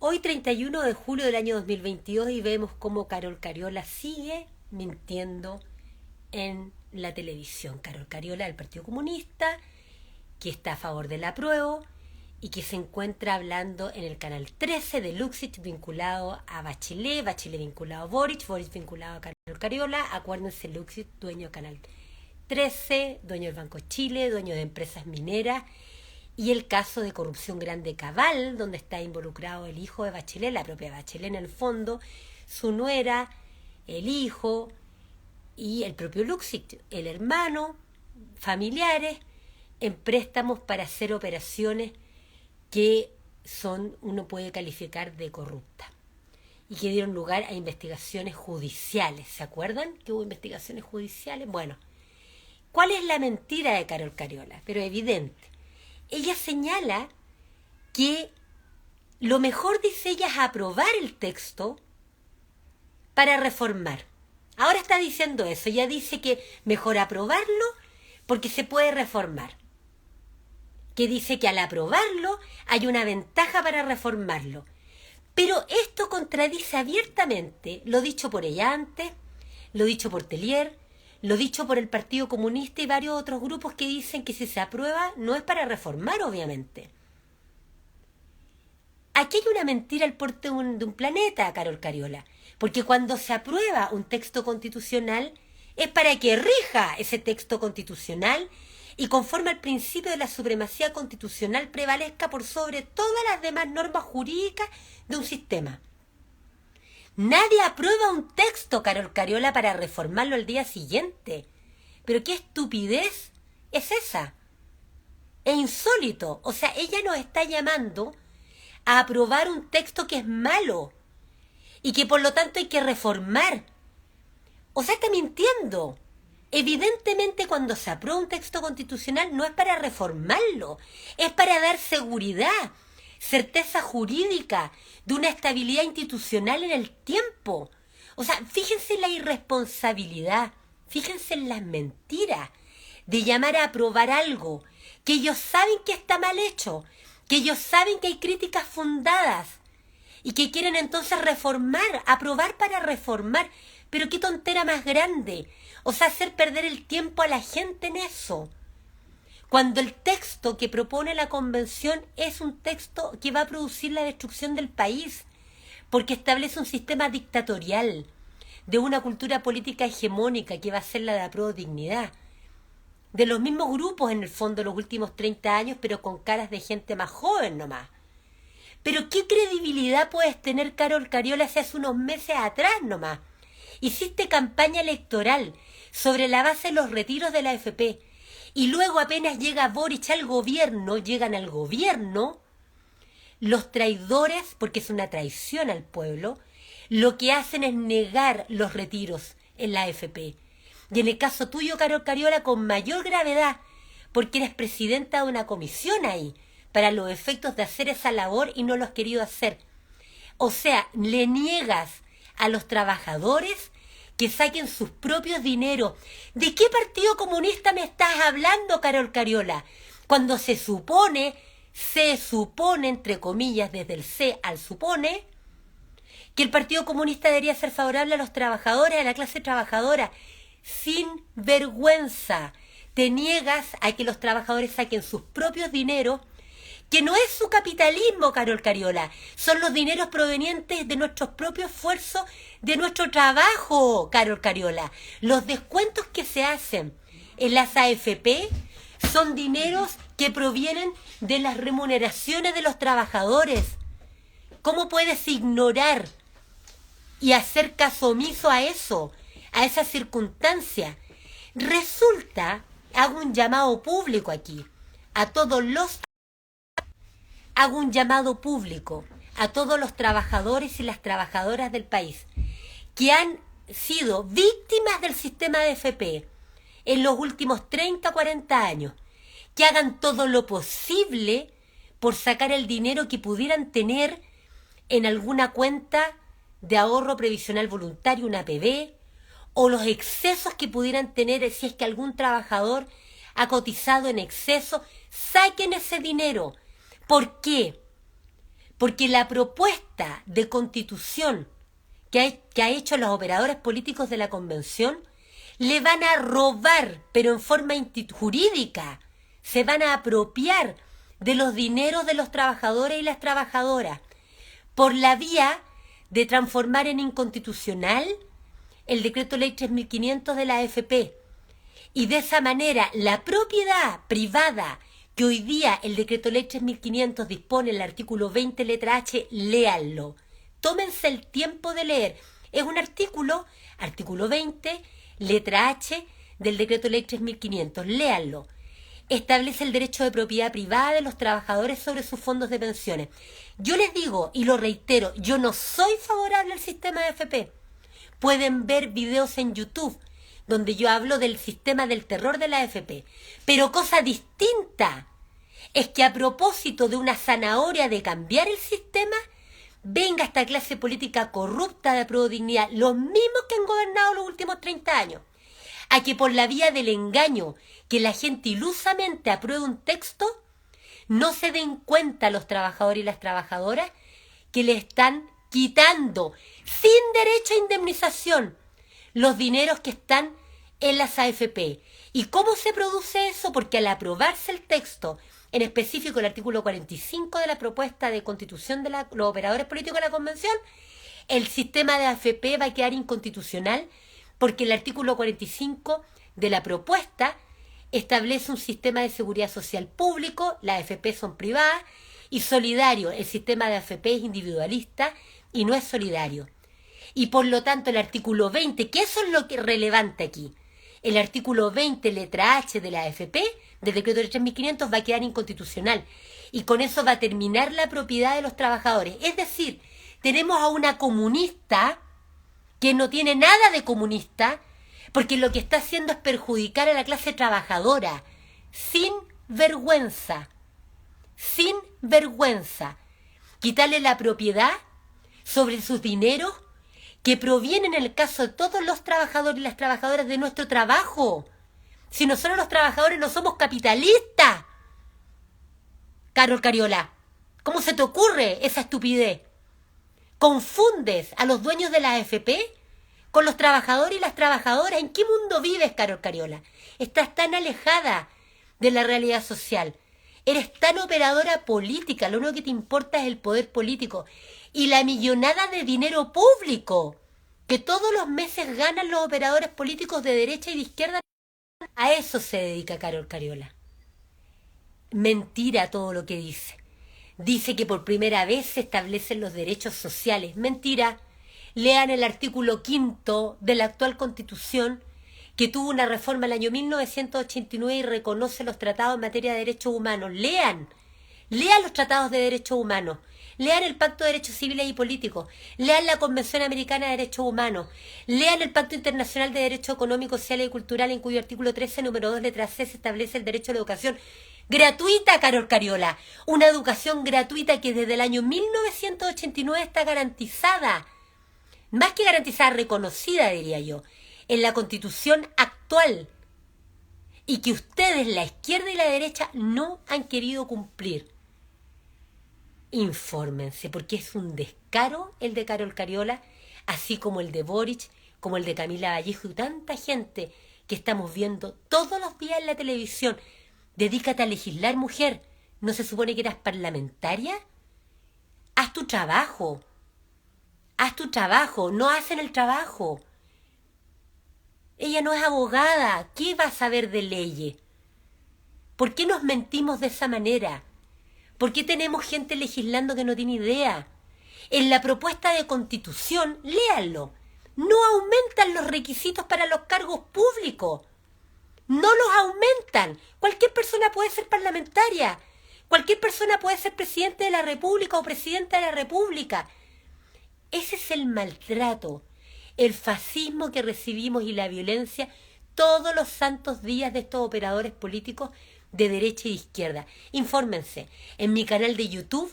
Hoy 31 de julio del año 2022 y vemos cómo Carol Cariola sigue mintiendo en la televisión. Carol Cariola del Partido Comunista, que está a favor del apruebo y que se encuentra hablando en el canal 13 de Luxich vinculado a Bachelet, Bachelet vinculado a Boric, Boric vinculado a Carol Cariola. Acuérdense, Luxich, dueño del canal 13, dueño del Banco Chile, dueño de empresas mineras, y el caso de corrupción grande Cabal, donde está involucrado el hijo de Bachelet, la propia Bachelet en el fondo, su nuera, el hijo y el propio Luxich, el hermano, familiares, en préstamos para hacer operaciones que uno puede calificar de corrupta y que dieron lugar a investigaciones judiciales. ¿Se acuerdan que hubo investigaciones judiciales? Bueno, ¿cuál es la mentira de Carol Cariola? Pero evidente. Ella señala que lo mejor, dice ella, es aprobar el texto para reformar. Ahora está diciendo eso. Ella dice que mejor aprobarlo porque se puede reformar. Que dice que al aprobarlo hay una ventaja para reformarlo. Pero esto contradice abiertamente lo dicho por ella antes, lo dicho por Tellier, lo dicho por el Partido Comunista y varios otros grupos que dicen que si se aprueba no es para reformar, obviamente. Aquí hay una mentira al porte de un planeta, Carol Cariola, porque cuando se aprueba un texto constitucional es para que rija ese texto constitucional y conforme al principio de la supremacía constitucional prevalezca por sobre todas las demás normas jurídicas de un sistema. Nadie aprueba un texto, Carol Cariola, para reformarlo al día siguiente. Pero qué estupidez es esa. Es insólito. O sea, ella nos está llamando a aprobar un texto que es malo y que por lo tanto hay que reformar. O sea, está mintiendo. Evidentemente, cuando se aprueba un texto constitucional no es para reformarlo, es para dar seguridad, certeza jurídica, de una estabilidad institucional en el tiempo. O sea, fíjense en la irresponsabilidad, fíjense en las mentiras de llamar a aprobar algo que ellos saben que está mal hecho, que ellos saben que hay críticas fundadas y que quieren entonces reformar, aprobar para reformar. Pero qué tontera más grande. O sea, hacer perder el tiempo a la gente en eso. Cuando el texto que propone la convención es un texto que va a producir la destrucción del país, porque establece un sistema dictatorial, de una cultura política hegemónica que va a ser la de apruebo dignidad, de los mismos grupos en el fondo de los últimos 30 años, pero con caras de gente más joven nomás. Pero ¿qué credibilidad puedes tener, Carol Cariola, si hace unos meses atrás nomás hiciste campaña electoral sobre la base de los retiros de la AFP y luego apenas llega Boric al gobierno, llegan al gobierno, los traidores, porque es una traición al pueblo, lo que hacen es negar los retiros en la AFP. Y en el caso tuyo, Carol Cariola, con mayor gravedad, porque eres presidenta de una comisión ahí, para los efectos de hacer esa labor y no lo has querido hacer. O sea, le niegas a los trabajadores que saquen sus propios dineros. ¿De qué Partido Comunista me estás hablando, Carol Cariola? Cuando se supone, entre comillas, desde el se al supone, que el Partido Comunista debería ser favorable a los trabajadores, a la clase trabajadora. Sin vergüenza, te niegas a que los trabajadores saquen sus propios dineros, que no es su capitalismo, Carol Cariola, son los dineros provenientes de nuestros propios esfuerzos, de nuestro trabajo, Carol Cariola. Los descuentos que se hacen en las AFP son dineros que provienen de las remuneraciones de los trabajadores. ¿Cómo puedes ignorar y hacer caso omiso a eso, a esa circunstancia? Resulta, hago un llamado público aquí, hago un llamado público a todos los trabajadores y las trabajadoras del país que han sido víctimas del sistema de AFP en los últimos 30, 40 años, que hagan todo lo posible por sacar el dinero que pudieran tener en alguna cuenta de ahorro previsional voluntario, una APB, o los excesos que pudieran tener si es que algún trabajador ha cotizado en exceso, saquen ese dinero. ¿Por qué? porque la propuesta de constitución que ha hecho los operadores políticos de la convención le van a robar, pero en forma jurídica, se van a apropiar de los dineros de los trabajadores y las trabajadoras por la vía de transformar en inconstitucional el decreto ley 3500 de la AFP. Y de esa manera la propiedad privada que hoy día el decreto ley 3500 dispone en el artículo 20 letra H, léanlo. Tómense el tiempo de leer. Es un artículo 20, letra H del decreto ley 3500. Léanlo. Establece el derecho de propiedad privada de los trabajadores sobre sus fondos de pensiones. Yo les digo, y lo reitero, yo no soy favorable al sistema de AFP. Pueden ver videos en YouTube donde yo hablo del sistema del terror de la AFP. Pero cosa distinta es que a propósito de una zanahoria de cambiar el sistema, venga esta clase política corrupta de Prodignidad, los mismos que han gobernado los últimos 30 años, a que por la vía del engaño, que la gente ilusamente apruebe un texto, no se den cuenta los trabajadores y las trabajadoras que le están quitando, sin derecho a indemnización, los dineros que están en las AFP. ¿Y cómo se produce eso? Porque al aprobarse el texto, en específico el artículo 45 de la propuesta de constitución de los operadores políticos de la Convención, el sistema de AFP va a quedar inconstitucional porque el artículo 45 de la propuesta establece un sistema de seguridad social público, las AFP son privadas, y solidario. El sistema de AFP es individualista y no es solidario. Y por lo tanto el artículo 20, que eso es lo que es relevante aquí, el artículo 20, letra H de la AFP, del decreto de 3500, va a quedar inconstitucional. Y con eso va a terminar la propiedad de los trabajadores. Es decir, tenemos a una comunista que no tiene nada de comunista, porque lo que está haciendo es perjudicar a la clase trabajadora, sin vergüenza, quitarle la propiedad sobre sus dineros que provienen en el caso de todos los trabajadores y las trabajadoras de nuestro trabajo. Si nosotros los trabajadores no somos capitalistas. Carol Cariola, ¿cómo se te ocurre esa estupidez? ¿Confundes a los dueños de la AFP con los trabajadores y las trabajadoras? ¿En qué mundo vives, Carol Cariola? Estás tan alejada de la realidad social. Eres tan operadora política, lo único que te importa es el poder político y la millonada de dinero público que todos los meses ganan los operadores políticos de derecha y de izquierda. A eso se dedica Carol Cariola. Mentira todo lo que dice. Dice que por primera vez se establecen los derechos sociales. Mentira. Lean el artículo 5 de la actual Constitución, que tuvo una reforma el año 1989 y reconoce los tratados en materia de derechos humanos. Lean los tratados de derechos humanos, lean el Pacto de Derechos Civiles y Políticos, lean la Convención Americana de Derechos Humanos, lean el Pacto Internacional de Derechos Económicos, Sociales y Culturales, en cuyo artículo 13, número 2, letra C, se establece el derecho a la educación gratuita, Carol Cariola. Una educación gratuita que desde el año 1989 está garantizada, más que garantizada, reconocida, diría yo, en la Constitución actual, y que ustedes, la izquierda y la derecha, no han querido cumplir. Infórmense, porque es un descaro el de Carol Cariola, así como el de Boric, como el de Camila Vallejo y tanta gente que estamos viendo todos los días en la televisión. Dedícate a legislar, mujer. ¿No se supone que eras parlamentaria? Haz tu trabajo. No hacen el trabajo. Ella no es abogada. ¿Qué va a saber de leyes? ¿Por qué nos mentimos de esa manera? ¿Por qué tenemos gente legislando que no tiene idea? En la propuesta de constitución, léanlo, no aumentan los requisitos para los cargos públicos. No los aumentan. Cualquier persona puede ser parlamentaria. Cualquier persona puede ser presidente de la República o presidenta de la República. Ese es el maltrato, el fascismo que recibimos y la violencia todos los santos días de estos operadores políticos de derecha y de izquierda. Infórmense. En mi canal de YouTube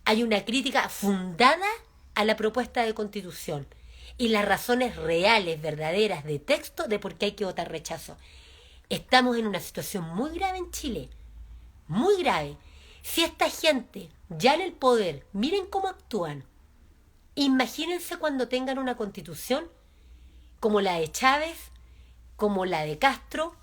hay una crítica fundada a la propuesta de constitución y las razones reales, verdaderas, de texto de por qué hay que votar rechazo. Estamos en una situación muy grave en Chile. Muy grave. Si esta gente ya en el poder, miren cómo actúan. Imagínense cuando tengan una constitución como la de Chávez, como la de Castro,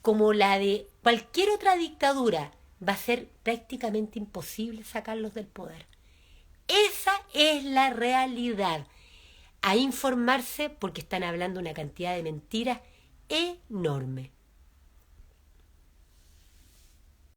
como la de cualquier otra dictadura. Va a ser prácticamente imposible sacarlos del poder. Esa es la realidad. A informarse porque están hablando una cantidad de mentiras enorme.